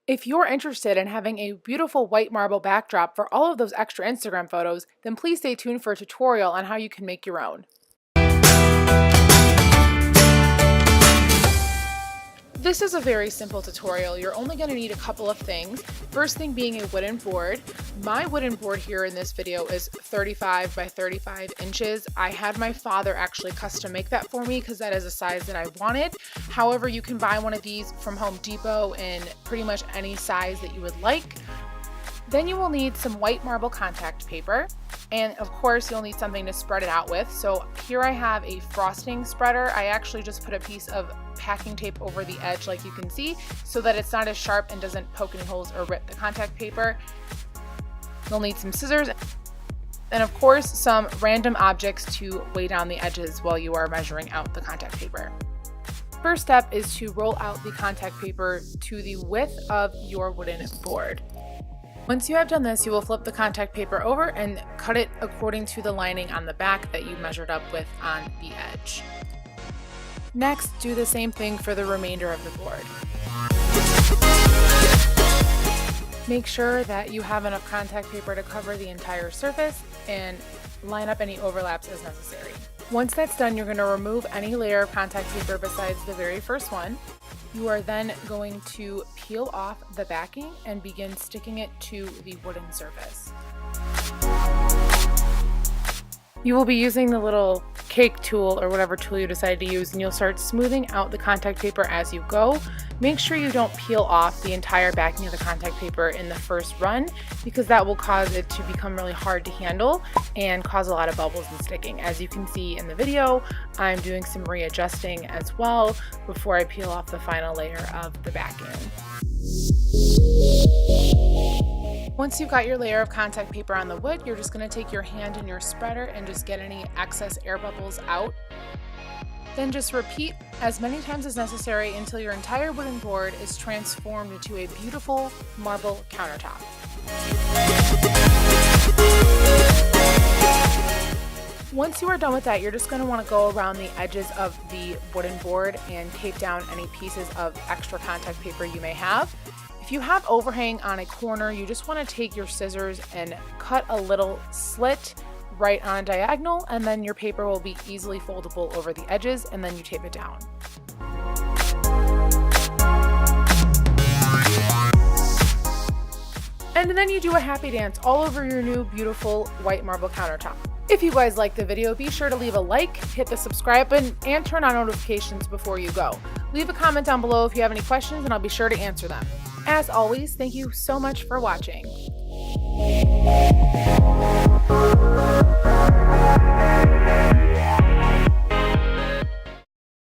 If you're interested in having a beautiful white marble backdrop for all of those extra Instagram photos, then please stay tuned for a tutorial on how you can make your own. This is a very simple tutorial. You're only going to need a couple of things. First thing being a wooden board. My wooden board here in this video is 35 by 35 inches. I had my father actually custom make that for me because that is a size that I wanted. However, you can buy one of these from Home Depot in pretty much any size that you would like. Then you will need some white marble contact paper, and of course you'll need something to spread it out with. So here I have a frosting spreader. I actually just put a piece of packing tape over the edge like you can see so that it's not as sharp and doesn't poke any holes or rip the contact paper. You'll need some scissors and of course some random objects to weigh down the edges while you are measuring out the contact paper. First step is to roll out the contact paper to the width of your wooden board. Once you have done this, you will flip the contact paper over and cut it according to the lining on the back that you measured up with on the edge. Next, do the same thing for the remainder of the board. Make sure that you have enough contact paper to cover the entire surface and line up any overlaps as necessary. Once that's done, you're going to remove any layer of contact paper besides the very first one. You are then going to peel off the backing and begin sticking it to the wooden surface. You will be using the little cake tool or whatever tool you decide to use, and you'll start smoothing out the contact paper as you go. Make sure you don't peel off the entire backing of the contact paper in the first run because that will cause it to become really hard to handle and cause a lot of bubbles and sticking. As you can see in the video, I'm doing some readjusting as well before I peel off the final layer of the backing. Once you've got your layer of contact paper on the wood, you're just going to take your hand in your spreader and just get any excess air bubbles out. Then just repeat as many times as necessary until your entire wooden board is transformed into a beautiful marble countertop. Once you are done with that, you're just going to want to go around the edges of the wooden board and tape down any pieces of extra contact paper you may have. If you have overhang on a corner, you just want to take your scissors and cut a little slit right on a diagonal, and then your paper will be easily foldable over the edges, and then you tape it down. And then you do a happy dance all over your new beautiful white marble countertop. If you guys liked the video, be sure to leave a like, hit the subscribe button, and turn on notifications before you go. Leave a comment down below if you have any questions, and I'll be sure to answer them. As always, thank you so much for watching.